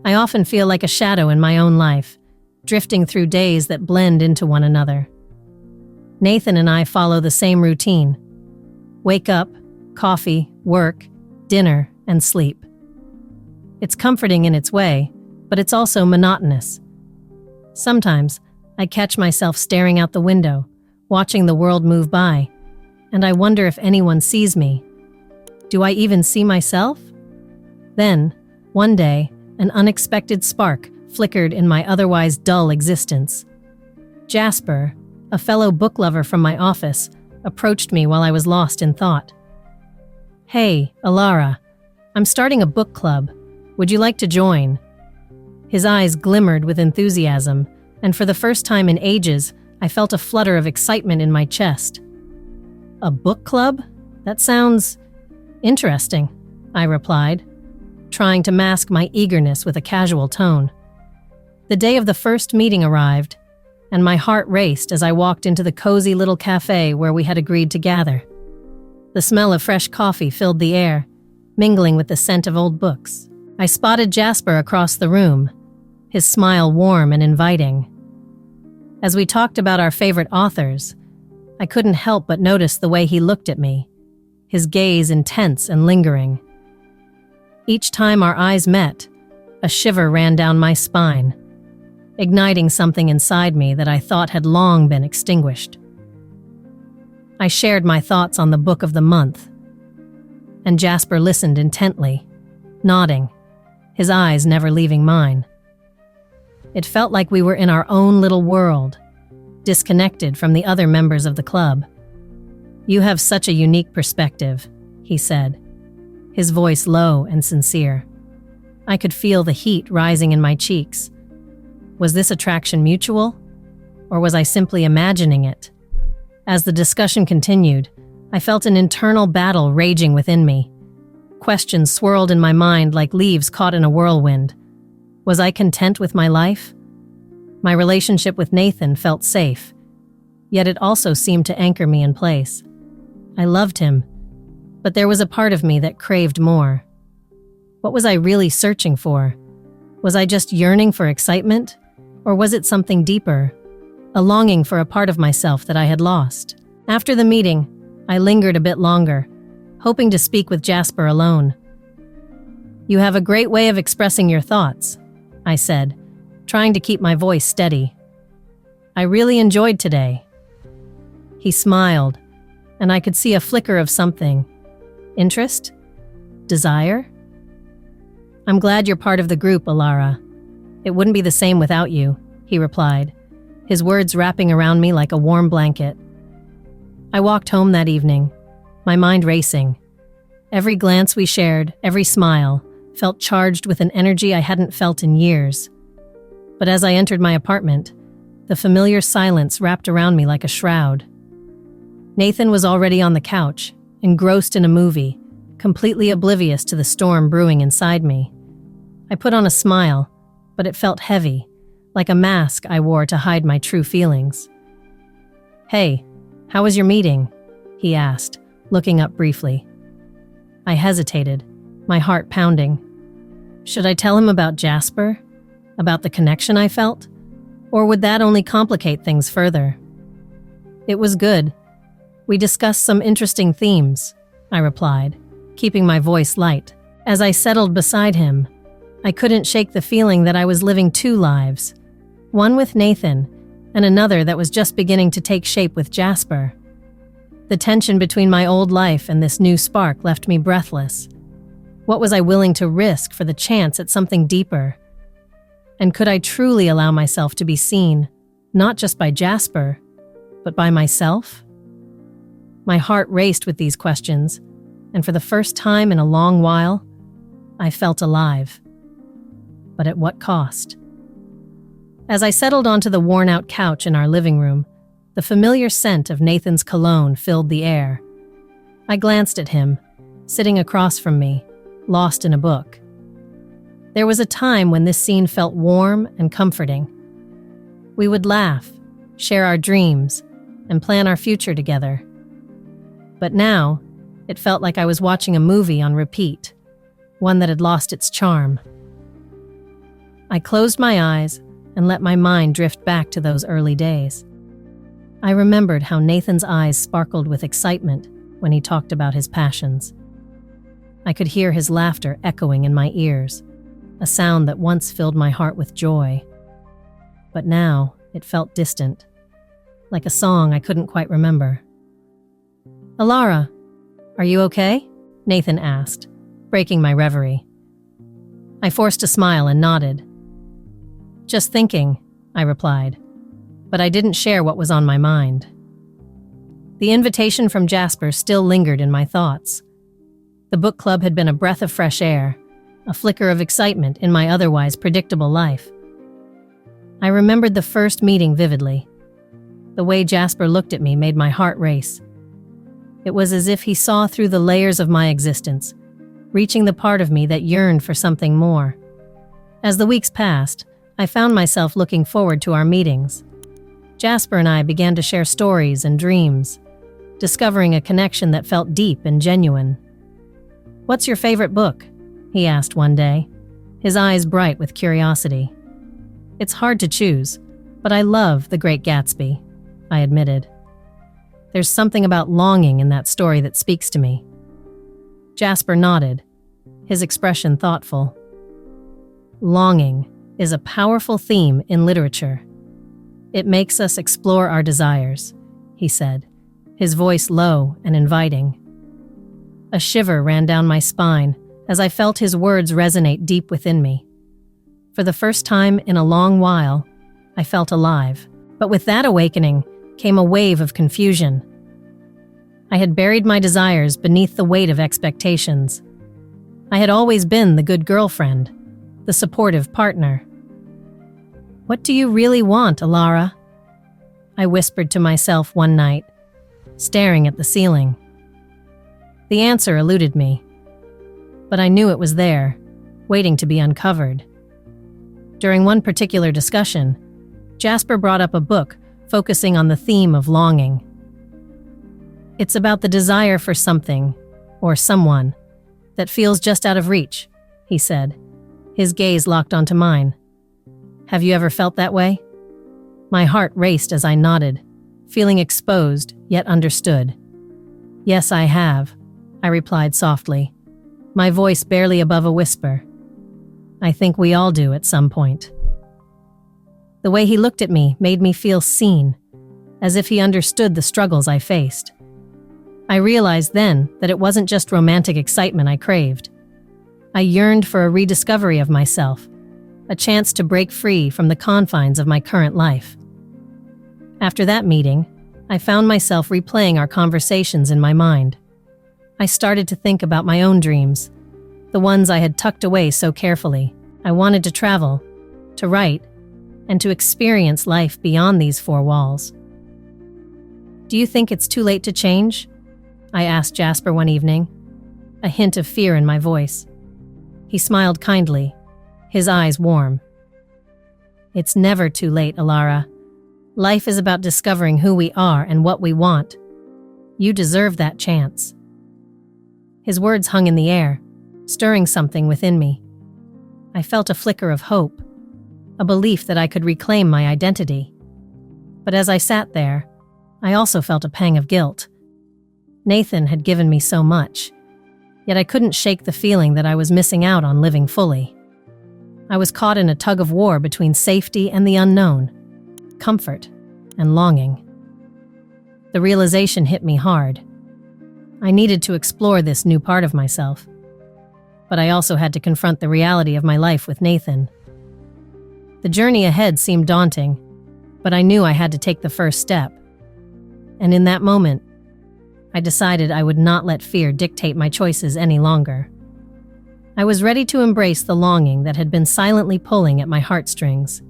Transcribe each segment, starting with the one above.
I often feel like a shadow in my own life, drifting through days that blend into one another. Nathan and I follow the same routine. Wake up, coffee, work, dinner, and sleep. It's comforting in its way, but it's also monotonous. Sometimes, I catch myself staring out the window, watching the world move by, and I wonder if anyone sees me. Do I even see myself? Then, one day, an unexpected spark flickered in my otherwise dull existence. Jasper, a fellow book lover from my office, approached me while I was lost in thought. "Hey, Alara, I'm starting a book club. Would you like to join?" His eyes glimmered with enthusiasm, and for the first time in ages, I felt a flutter of excitement in my chest. "A book club? That sounds interesting," I replied, trying to mask my eagerness with a casual tone. The day of the first meeting arrived, and my heart raced as I walked into the cozy little cafe where we had agreed to gather. The smell of fresh coffee filled the air, mingling with the scent of old books. I spotted Jasper across the room, his smile warm and inviting. As we talked about our favorite authors, I couldn't help but notice the way he looked at me, his gaze intense and lingering. Each time our eyes met, a shiver ran down my spine, igniting something inside me that I thought had long been extinguished. I shared my thoughts on the book of the month, and Jasper listened intently, nodding, his eyes never leaving mine. It felt like we were in our own little world, disconnected from the other members of the club. "You have such a unique perspective," he said, his voice low and sincere. I could feel the heat rising in my cheeks. Was this attraction mutual, or was I simply imagining it? As the discussion continued, I felt an internal battle raging within me. Questions swirled in my mind like leaves caught in a whirlwind. Was I content with my life? My relationship with Nathan felt safe, yet it also seemed to anchor me in place. I loved him, but there was a part of me that craved more. What was I really searching for? Was I just yearning for excitement, or was it something deeper? A longing for a part of myself that I had lost. After the meeting, I lingered a bit longer, hoping to speak with Jasper alone. "You have a great way of expressing your thoughts," I said, trying to keep my voice steady. "I really enjoyed today." He smiled, and I could see a flicker of something. Interest? Desire? "I'm glad you're part of the group, Alara. It wouldn't be the same without you," he replied, his words wrapping around me like a warm blanket. I walked home that evening, my mind racing. Every glance we shared, every smile, felt charged with an energy I hadn't felt in years. But as I entered my apartment, the familiar silence wrapped around me like a shroud. Nathan was already on the couch, engrossed in a movie, completely oblivious to the storm brewing inside me. I put on a smile, but it felt heavy, like a mask I wore to hide my true feelings. "Hey, how was your meeting?" he asked, looking up briefly. I hesitated, my heart pounding. Should I tell him about Jasper? About the connection I felt? Or would that only complicate things further? "It was good. We discussed some interesting themes," I replied, keeping my voice light. As I settled beside him, I couldn't shake the feeling that I was living two lives, one with Nathan and another that was just beginning to take shape with Jasper. The tension between my old life and this new spark left me breathless. What was I willing to risk for the chance at something deeper? And could I truly allow myself to be seen, not just by Jasper, but by myself? My heart raced with these questions, and for the first time in a long while, I felt alive. But at what cost? As I settled onto the worn-out couch in our living room, the familiar scent of Nathan's cologne filled the air. I glanced at him, sitting across from me, lost in a book. There was a time when this scene felt warm and comforting. We would laugh, share our dreams, and plan our future together. But now, it felt like I was watching a movie on repeat, one that had lost its charm. I closed my eyes and let my mind drift back to those early days. I remembered how Nathan's eyes sparkled with excitement when he talked about his passions. I could hear his laughter echoing in my ears, a sound that once filled my heart with joy. But now it felt distant, like a song I couldn't quite remember. "Alara, are you okay?" Nathan asked, breaking my reverie. I forced a smile and nodded. "Just thinking," I replied, but I didn't share what was on my mind. The invitation from Jasper still lingered in my thoughts. The book club had been a breath of fresh air, a flicker of excitement in my otherwise predictable life. I remembered the first meeting vividly. The way Jasper looked at me made my heart race. It was as if he saw through the layers of my existence, reaching the part of me that yearned for something more. As the weeks passed, I found myself looking forward to our meetings. Jasper and I began to share stories and dreams, discovering a connection that felt deep and genuine. "What's your favorite book?" he asked one day, his eyes bright with curiosity. "It's hard to choose, but I love The Great Gatsby," I admitted. "There's something about longing in that story that speaks to me." Jasper nodded, his expression thoughtful. Longing is a powerful theme in literature. It makes us explore our desires, he said, his voice low and inviting. A shiver ran down my spine as I felt his words resonate deep within me. For the first time in a long while, I felt alive. But with that awakening came a wave of confusion. I had buried my desires beneath the weight of expectations. I had always been the good girlfriend, the supportive partner. "What do you really want, Alara?" I whispered to myself one night, staring at the ceiling. The answer eluded me, but I knew it was there, waiting to be uncovered. During one particular discussion, Jasper brought up a book focusing on the theme of longing. "It's about the desire for something, or someone, that feels just out of reach," he said, his gaze locked onto mine. "Have you ever felt that way?" My heart raced as I nodded, feeling exposed yet understood. "Yes, I have," I replied softly, my voice barely above a whisper. "I think we all do at some point." The way he looked at me made me feel seen, as if he understood the struggles I faced. I realized then that it wasn't just romantic excitement I craved. I yearned for a rediscovery of myself, a chance to break free from the confines of my current life. After that meeting, I found myself replaying our conversations in my mind. I started to think about my own dreams, the ones I had tucked away so carefully. I wanted to travel, to write, and to experience life beyond these four walls. "Do you think it's too late to change?" I asked Jasper one evening, a hint of fear in my voice. He smiled kindly, his eyes warm. "It's never too late, Alara. Life is about discovering who we are and what we want. You deserve that chance." His words hung in the air, stirring something within me. I felt a flicker of hope, a belief that I could reclaim my identity. But as I sat there, I also felt a pang of guilt. Nathan had given me so much, yet I couldn't shake the feeling that I was missing out on living fully. I was caught in a tug of war between safety and the unknown, comfort and longing. The realization hit me hard. I needed to explore this new part of myself, but I also had to confront the reality of my life with Nathan. The journey ahead seemed daunting, but I knew I had to take the first step. And in that moment, I decided I would not let fear dictate my choices any longer. I was ready to embrace the longing that had been silently pulling at my heartstrings.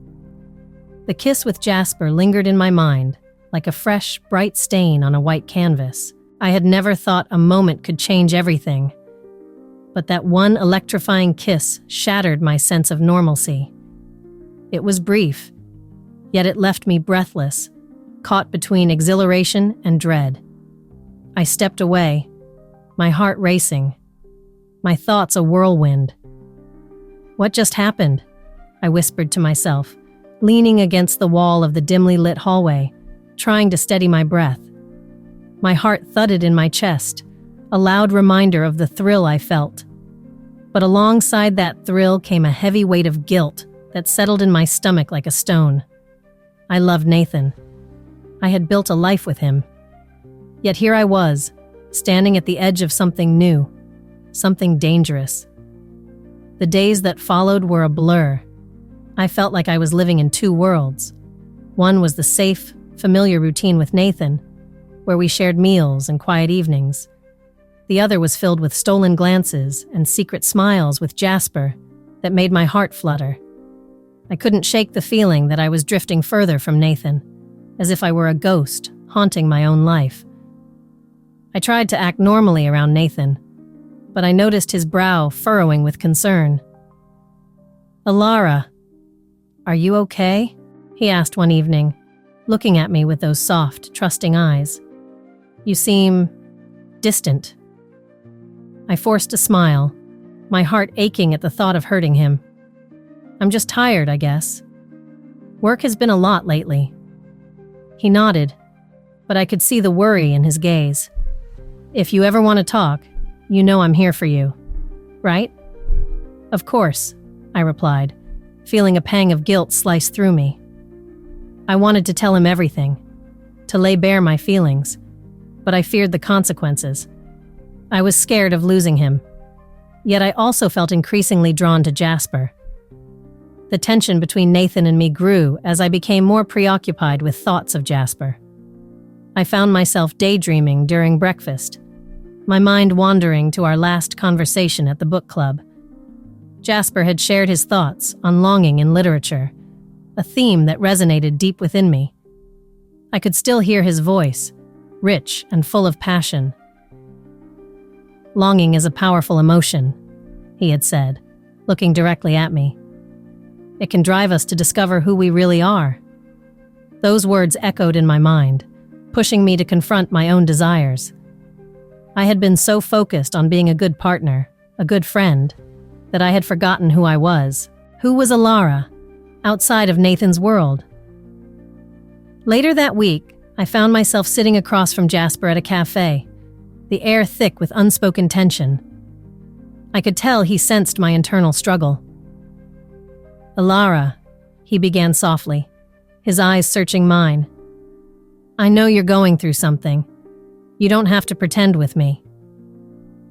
The kiss with Jasper lingered in my mind, like a fresh, bright stain on a white canvas. I had never thought a moment could change everything, but that one electrifying kiss shattered my sense of normalcy. It was brief, yet it left me breathless, caught between exhilaration and dread. I stepped away, my heart racing, my thoughts a whirlwind. "What just happened?" I whispered to myself, leaning against the wall of the dimly lit hallway, trying to steady my breath. My heart thudded in my chest, a loud reminder of the thrill I felt. But alongside that thrill came a heavy weight of guilt that settled in my stomach like a stone. I loved Nathan. I had built a life with him. Yet here I was, standing at the edge of something new, something dangerous. The days that followed were a blur. I felt like I was living in two worlds. One was the safe, familiar routine with Nathan, where we shared meals and quiet evenings. The other was filled with stolen glances and secret smiles with Jasper that made my heart flutter. I couldn't shake the feeling that I was drifting further from Nathan, as if I were a ghost haunting my own life. I tried to act normally around Nathan, but I noticed his brow furrowing with concern. "Alara, are you okay?" he asked one evening, looking at me with those soft, trusting eyes. "You seem distant." I forced a smile, my heart aching at the thought of hurting him. "I'm just tired, I guess. Work has been a lot lately." He nodded, but I could see the worry in his gaze. "If you ever want to talk, you know I'm here for you, right?" "Of course," I replied, feeling a pang of guilt slice through me. I wanted to tell him everything, to lay bare my feelings, but I feared the consequences. I was scared of losing him, yet I also felt increasingly drawn to Jasper. The tension between Nathan and me grew as I became more preoccupied with thoughts of Jasper. I found myself daydreaming during breakfast, my mind wandering to our last conversation at the book club. Jasper had shared his thoughts on longing in literature, a theme that resonated deep within me. I could still hear his voice, rich and full of passion. "Longing is a powerful emotion," he had said, looking directly at me. "It can drive us to discover who we really are." Those words echoed in my mind, pushing me to confront my own desires. I had been so focused on being a good partner, a good friend, that I had forgotten who I was. Who was Alara, outside of Nathan's world? Later that week, I found myself sitting across from Jasper at a cafe, the air thick with unspoken tension. I could tell he sensed my internal struggle. "Alara," he began softly, his eyes searching mine. "I know you're going through something. You don't have to pretend with me."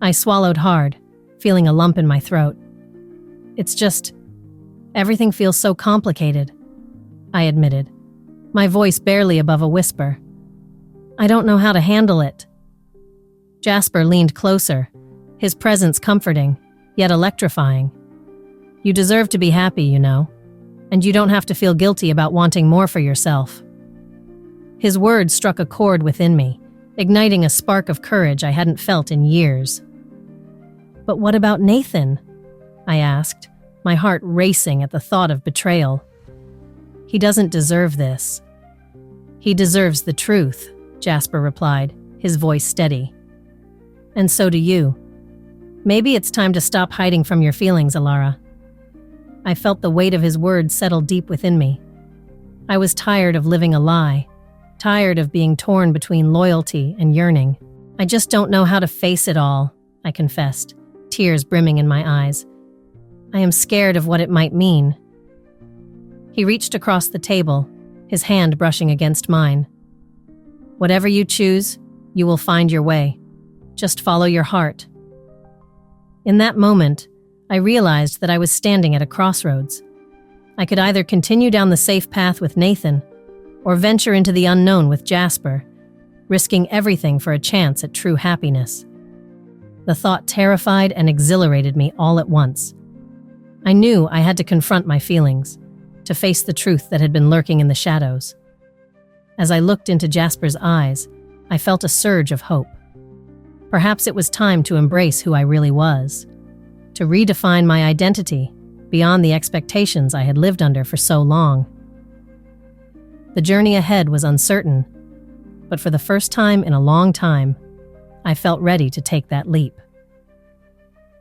I swallowed hard, feeling a lump in my throat. "It's just, everything feels so complicated," I admitted, my voice barely above a whisper. "I don't know how to handle it." Jasper leaned closer, his presence comforting, yet electrifying. "You deserve to be happy, you know, and you don't have to feel guilty about wanting more for yourself." His words struck a chord within me, igniting a spark of courage I hadn't felt in years. "But what about Nathan?" I asked, my heart racing at the thought of betrayal. "He doesn't deserve this." "He deserves the truth," Jasper replied, his voice steady. "And so do you. Maybe it's time to stop hiding from your feelings, Alara." I felt the weight of his words settle deep within me. I was tired of living a lie, tired of being torn between loyalty and yearning. "I just don't know how to face it all," I confessed, tears brimming in my eyes. "I am scared of what it might mean." He reached across the table, his hand brushing against mine. "Whatever you choose, you will find your way. Just follow your heart." In that moment, I realized that I was standing at a crossroads. I could either continue down the safe path with Nathan, or venture into the unknown with Jasper, risking everything for a chance at true happiness. The thought terrified and exhilarated me all at once. I knew I had to confront my feelings, to face the truth that had been lurking in the shadows. As I looked into Jasper's eyes, I felt a surge of hope. Perhaps it was time to embrace who I really was, to redefine my identity beyond the expectations I had lived under for so long. The journey ahead was uncertain, but for the first time in a long time, I felt ready to take that leap.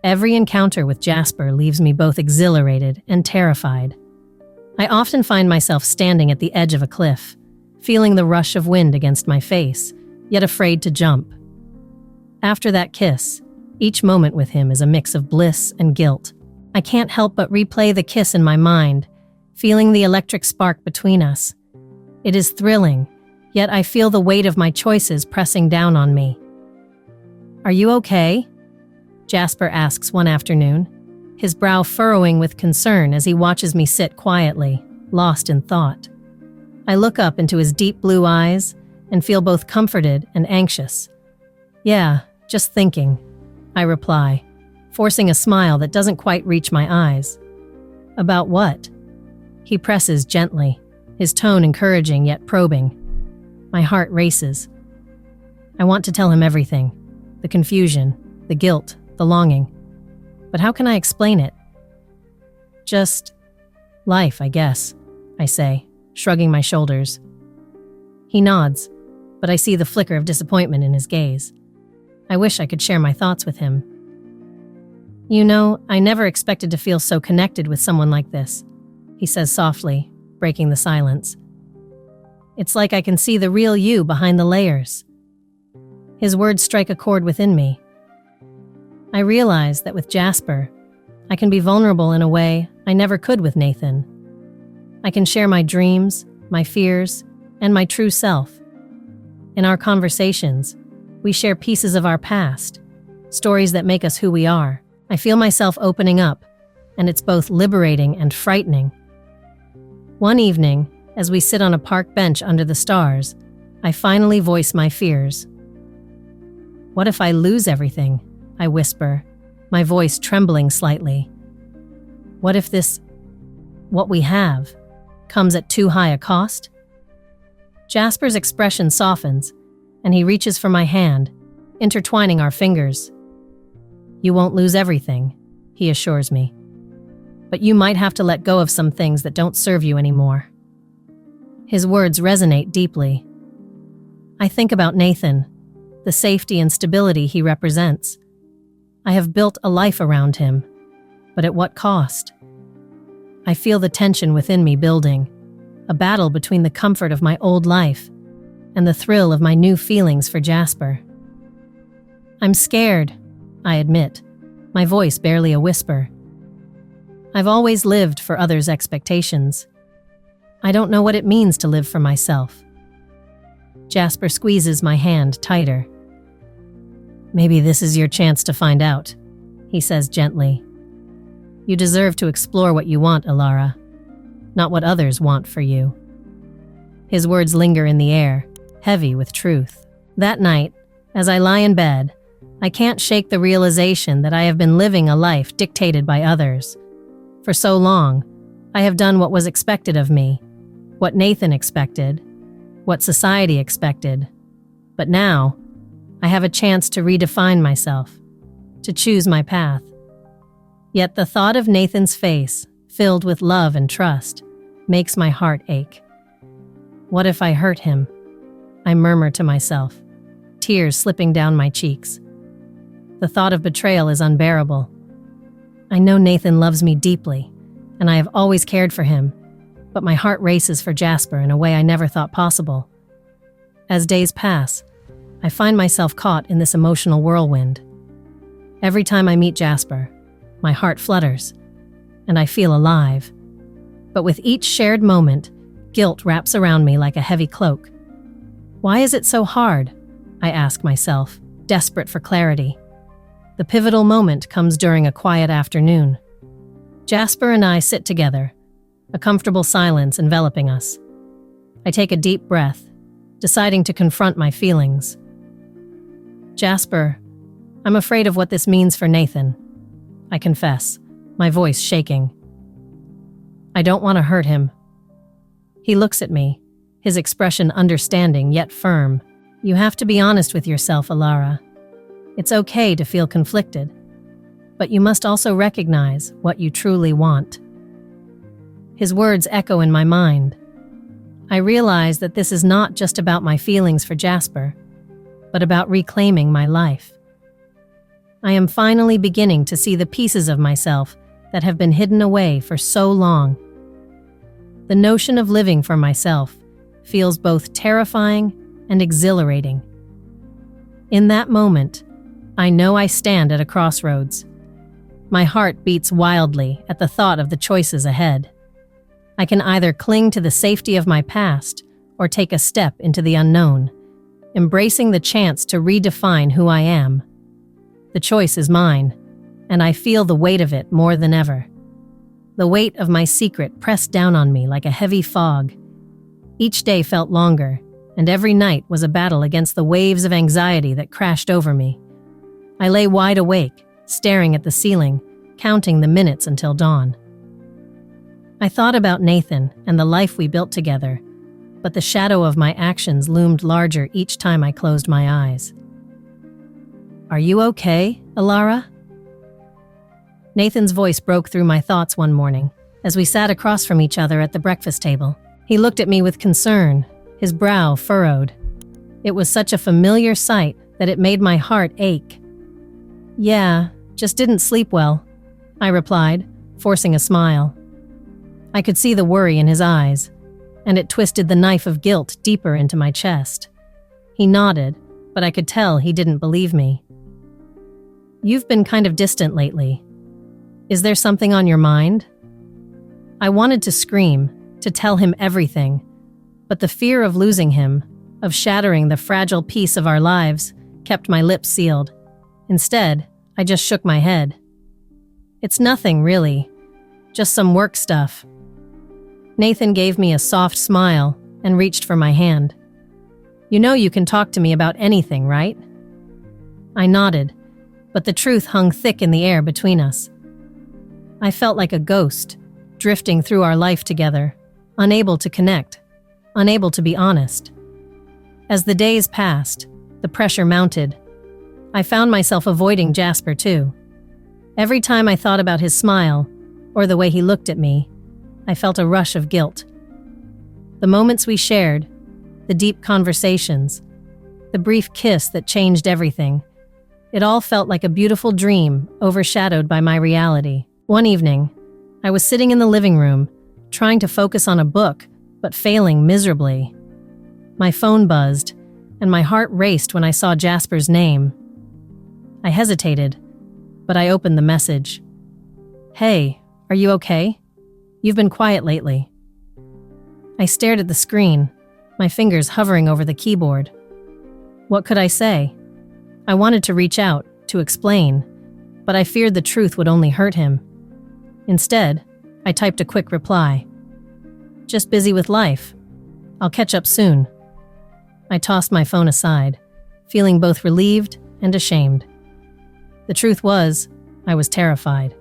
Every encounter with Jasper leaves me both exhilarated and terrified, I often find myself standing at the edge of a cliff, feeling the rush of wind against my face, yet afraid to jump. After that kiss, each moment with him is a mix of bliss and guilt. I can't help but replay the kiss in my mind, feeling the electric spark between us. It is thrilling, yet I feel the weight of my choices pressing down on me. "Are you okay?" Jasper asks one afternoon, his brow furrowing with concern as he watches me sit quietly, lost in thought. I look up into his deep blue eyes and feel both comforted and anxious. "Yeah, just thinking," I reply, forcing a smile that doesn't quite reach my eyes. "About what?" He presses gently, his tone encouraging yet probing. My heart races. I want to tell him everything, the confusion, the guilt, the longing. But how can I explain it? "Just life, I guess," I say, shrugging my shoulders. He nods, but I see the flicker of disappointment in his gaze. I wish I could share my thoughts with him. "You know, I never expected to feel so connected with someone like this," he says softly, breaking the silence. "It's like I can see the real you behind the layers." His words strike a chord within me. I realize that with Jasper, I can be vulnerable in a way I never could with Nathan. I can share my dreams, my fears, and my true self. In our conversations, we share pieces of our past, stories that make us who we are. I feel myself opening up, and it's both liberating and frightening. One evening, as we sit on a park bench under the stars, I finally voice my fears. "What if I lose everything?" I whisper, my voice trembling slightly. "What if what we have, comes at too high a cost?" Jasper's expression softens, and he reaches for my hand, intertwining our fingers. "You won't lose everything," he assures me. "But you might have to let go of some things that don't serve you anymore." His words resonate deeply. I think about Nathan, the safety and stability he represents. I have built a life around him, but at what cost? I feel the tension within me building, a battle between the comfort of my old life and the thrill of my new feelings for Jasper. "I'm scared," I admit, my voice barely a whisper. I've always lived for others' expectations. I don't know what it means to live for myself. Jasper squeezes my hand tighter. "Maybe this is your chance to find out," he says gently. "You deserve to explore what you want, Alara, not what others want for you." His words linger in the air, heavy with truth. That night, as I lie in bed, I can't shake the realization that I have been living a life dictated by others. For so long, I have done what was expected of me, what Nathan expected, what society expected. But now, I have a chance to redefine myself, to choose my path. Yet the thought of Nathan's face, filled with love and trust, makes my heart ache. What if I hurt him? I murmur to myself, tears slipping down my cheeks. The thought of betrayal is unbearable. I know Nathan loves me deeply, and I have always cared for him, but my heart races for Jasper in a way I never thought possible. As days pass, I find myself caught in this emotional whirlwind. Every time I meet Jasper, my heart flutters, and I feel alive. But with each shared moment, guilt wraps around me like a heavy cloak. Why is it so hard? I ask myself, desperate for clarity. The pivotal moment comes during a quiet afternoon. Jasper and I sit together, a comfortable silence enveloping us. I take a deep breath, deciding to confront my feelings. "Jasper, I'm afraid of what this means for Nathan," I confess, my voice shaking. "I don't want to hurt him." He looks at me, his expression understanding yet firm. "You have to be honest with yourself, Alara. It's okay to feel conflicted, but you must also recognize what you truly want." His words echo in my mind. I realize that this is not just about my feelings for Jasper, but about reclaiming my life. I am finally beginning to see the pieces of myself that have been hidden away for so long. The notion of living for myself feels both terrifying and exhilarating. In that moment, I know I stand at a crossroads. My heart beats wildly at the thought of the choices ahead. I can either cling to the safety of my past or take a step into the unknown, embracing the chance to redefine who I am. The choice is mine, and I feel the weight of it more than ever. The weight of my secret pressed down on me like a heavy fog. Each day felt longer, and every night was a battle against the waves of anxiety that crashed over me. I lay wide awake, staring at the ceiling, counting the minutes until dawn. I thought about Nathan and the life we built together, but the shadow of my actions loomed larger each time I closed my eyes. "Are you okay, Alara?" Nathan's voice broke through my thoughts one morning as we sat across from each other at the breakfast table. He looked at me with concern, his brow furrowed. It was such a familiar sight that it made my heart ache. "Yeah, just didn't sleep well," I replied, forcing a smile. I could see the worry in his eyes, and it twisted the knife of guilt deeper into my chest. He nodded, but I could tell he didn't believe me. "You've been kind of distant lately. Is there something on your mind?" I wanted to scream, to tell him everything, but the fear of losing him, of shattering the fragile piece of our lives, kept my lips sealed. Instead, I just shook my head. "It's nothing, really. Just some work stuff." Nathan gave me a soft smile and reached for my hand. "You know you can talk to me about anything, right?" I nodded, but the truth hung thick in the air between us. I felt like a ghost, drifting through our life together, unable to connect, unable to be honest. As the days passed, the pressure mounted. I found myself avoiding Jasper too. Every time I thought about his smile, or the way he looked at me, I felt a rush of guilt. The moments we shared, the deep conversations, the brief kiss that changed everything, it all felt like a beautiful dream overshadowed by my reality. One evening, I was sitting in the living room, trying to focus on a book, but failing miserably. My phone buzzed, and my heart raced when I saw Jasper's name. I hesitated, but I opened the message. "Hey, are you okay? You've been quiet lately." I stared at the screen, my fingers hovering over the keyboard. What could I say? I wanted to reach out, to explain, but I feared the truth would only hurt him. Instead, I typed a quick reply. "Just busy with life. I'll catch up soon." I tossed my phone aside, feeling both relieved and ashamed. The truth was, I was terrified.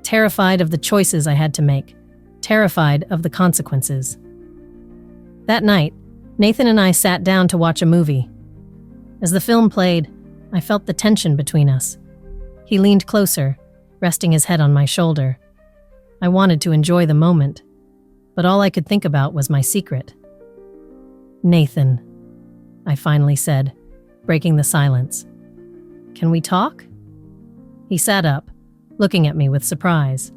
Terrified of the choices I had to make. Terrified of the consequences. That night, Nathan and I sat down to watch a movie. As the film played, I felt the tension between us. He leaned closer, resting his head on my shoulder. I wanted to enjoy the moment, but all I could think about was my secret. "Nathan," I finally said, breaking the silence. "Can we talk?" He sat up, looking at me with surprise.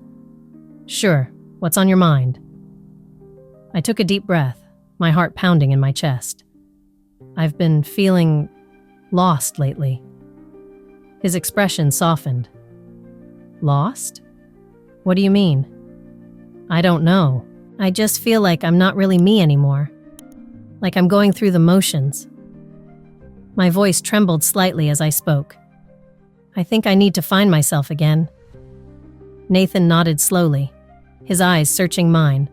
"Sure, what's on your mind?" I took a deep breath, my heart pounding in my chest. "I've been feeling lost lately." His expression softened. "Lost? What do you mean?" "I don't know. I just feel like I'm not really me anymore. Like I'm going through the motions." My voice trembled slightly as I spoke. "I think I need to find myself again." Nathan nodded slowly, his eyes searching mine.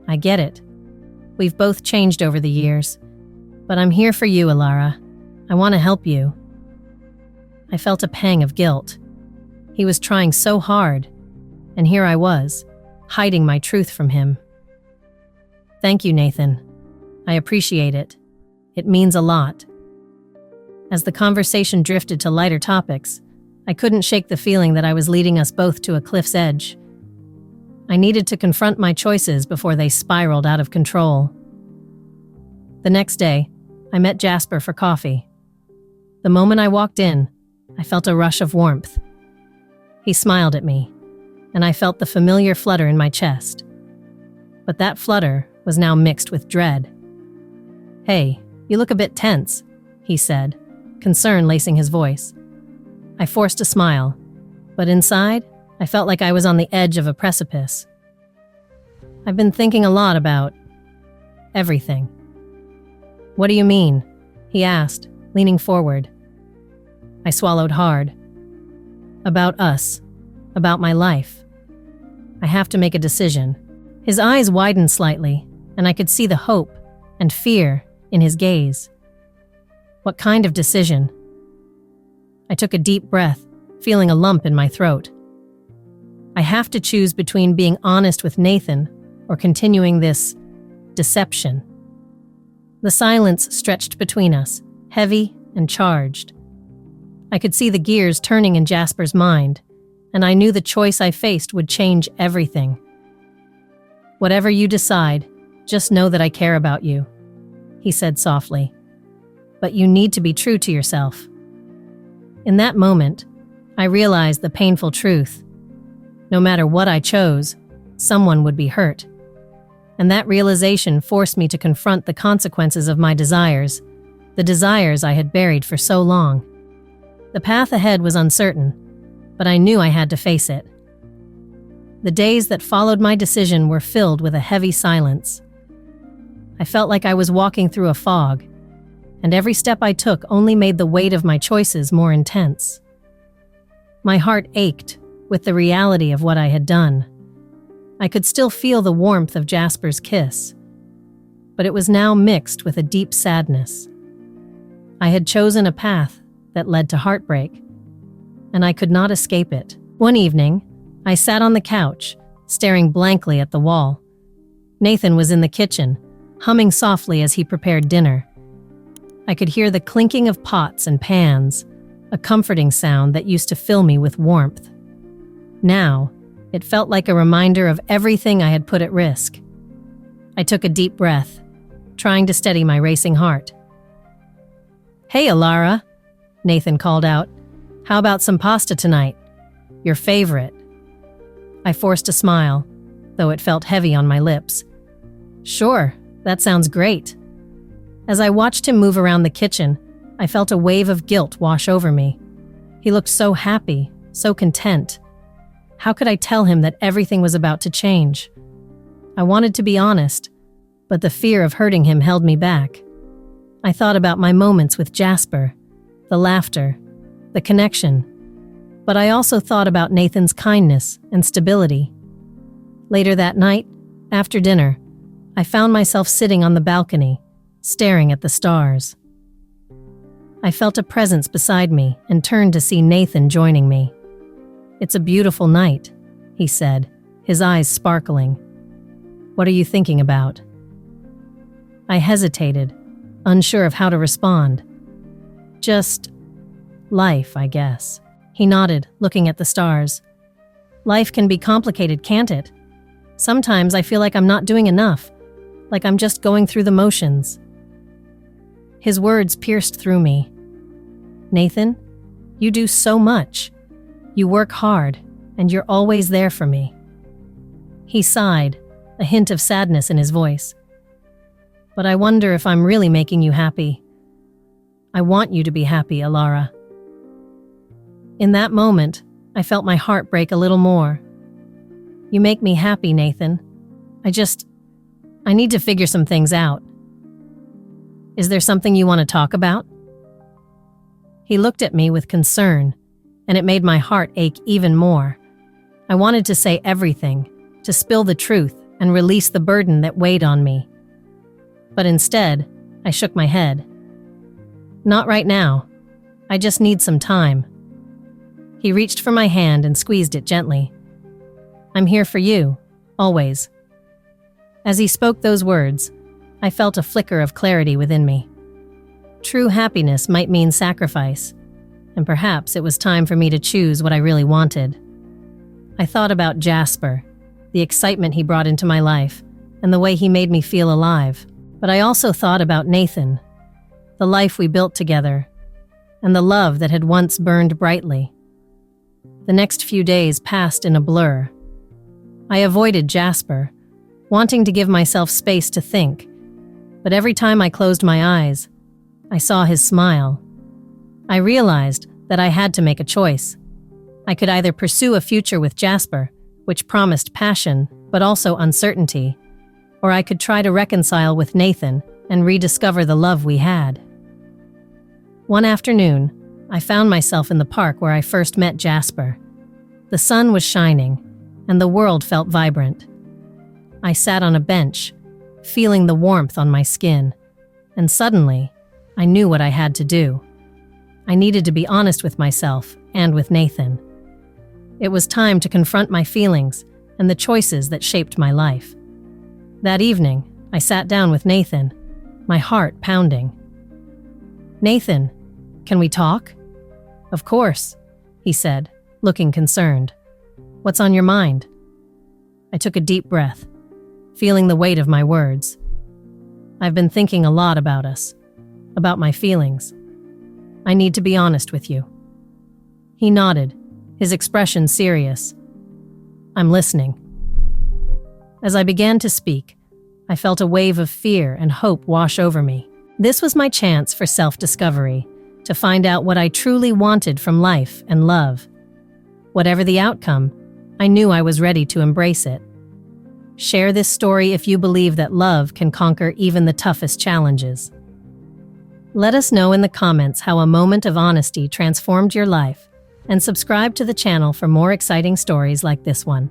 "I get it. We've both changed over the years, but I'm here for you, Alara. I want to help you." I felt a pang of guilt. He was trying so hard, and here I was, hiding my truth from him. "Thank you, Nathan. I appreciate it. It means a lot." As the conversation drifted to lighter topics, I couldn't shake the feeling that I was leading us both to a cliff's edge. I needed to confront my choices before they spiraled out of control. The next day, I met Jasper for coffee. The moment I walked in, I felt a rush of warmth. He smiled at me, and I felt the familiar flutter in my chest. but that flutter was now mixed with dread. "Hey, you look a bit tense," he said, concern lacing his voice. I forced a smile, but inside, I felt like I was on the edge of a precipice. "I've been thinking a lot about everything." "What do you mean?" he asked, leaning forward. I swallowed hard. "About us. About my life. I have to make a decision." His eyes widened slightly, and I could see the hope and fear in his gaze. "What kind of decision?" I took a deep breath, feeling a lump in my throat. I have to choose between being honest with Nathan or continuing this deception. The silence stretched between us, heavy and charged. I could see the gears turning in Jasper's mind, and I knew the choice I faced would change everything. "Whatever you decide, just know that I care about you," he said softly. "But you need to be true to yourself." In that moment, I realized the painful truth. No matter what I chose, someone would be hurt. And that realization forced me to confront the consequences of my desires, the desires I had buried for so long. The path ahead was uncertain, but I knew I had to face it. The days that followed my decision were filled with a heavy silence. I felt like I was walking through a fog, and every step I took only made the weight of my choices more intense. My heart ached with the reality of what I had done. I could still feel the warmth of Jasper's kiss, but it was now mixed with a deep sadness. I had chosen a path that led to heartbreak, and I could not escape it. One evening, I sat on the couch, staring blankly at the wall. Nathan was in the kitchen, humming softly as he prepared dinner. I could hear the clinking of pots and pans, a comforting sound that used to fill me with warmth. Now, it felt like a reminder of everything I had put at risk. I took a deep breath, trying to steady my racing heart. "Hey, Alara," Nathan called out. "How about some pasta tonight? Your favorite." I forced a smile, though it felt heavy on my lips. "Sure, that sounds great." As I watched him move around the kitchen, I felt a wave of guilt wash over me. He looked so happy, so content. How could I tell him that everything was about to change? I wanted to be honest, but the fear of hurting him held me back. I thought about my moments with Jasper, the laughter, the connection, but I also thought about Nathan's kindness and stability. Later that night, after dinner, I found myself sitting on the balcony, staring at the stars. I felt a presence beside me and turned to see Nathan joining me. "It's a beautiful night," he said, his eyes sparkling. "What are you thinking about?" I hesitated, unsure of how to respond. "Just life, I guess." He nodded, looking at the stars. "Life can be complicated, can't it? Sometimes I feel like I'm not doing enough, like I'm just going through the motions." His words pierced through me. "Nathan, you do so much. You work hard, and you're always there for me." He sighed, a hint of sadness in his voice. "But I wonder if I'm really making you happy. I want you to be happy, Alara." In that moment, I felt my heart break a little more. "You make me happy, Nathan. I need to figure some things out." "Is there something you want to talk about?" He looked at me with concern, and it made my heart ache even more. I wanted to say everything, to spill the truth and release the burden that weighed on me. But instead, I shook my head. "Not right now. I just need some time." He reached for my hand and squeezed it gently. "I'm here for you, always." As he spoke those words, I felt a flicker of clarity within me. True happiness might mean sacrifice, and perhaps it was time for me to choose what I really wanted. I thought about Jasper, the excitement he brought into my life, and the way he made me feel alive. But I also thought about Nathan, the life we built together, and the love that had once burned brightly. The next few days passed in a blur. I avoided Jasper, wanting to give myself space to think. But every time I closed my eyes, I saw his smile. I realized that I had to make a choice. I could either pursue a future with Jasper, which promised passion but also uncertainty, or I could try to reconcile with Nathan and rediscover the love we had. One afternoon, I found myself in the park where I first met Jasper. The sun was shining, and the world felt vibrant. I sat on a bench, feeling the warmth on my skin, and suddenly, I knew what I had to do. I needed to be honest with myself and with Nathan. It was time to confront my feelings and the choices that shaped my life. That evening, I sat down with Nathan, my heart pounding. "Nathan, can we talk?" "Of course," he said, looking concerned. "What's on your mind?" I took a deep breath, feeling the weight of my words. "I've been thinking a lot about us, about my feelings. I need to be honest with you." He nodded, his expression serious. "I'm listening." As I began to speak, I felt a wave of fear and hope wash over me. This was my chance for self-discovery, to find out what I truly wanted from life and love. Whatever the outcome, I knew I was ready to embrace it. Share this story if you believe that love can conquer even the toughest challenges. Let us know in the comments how a moment of honesty transformed your life, and subscribe to the channel for more exciting stories like this one.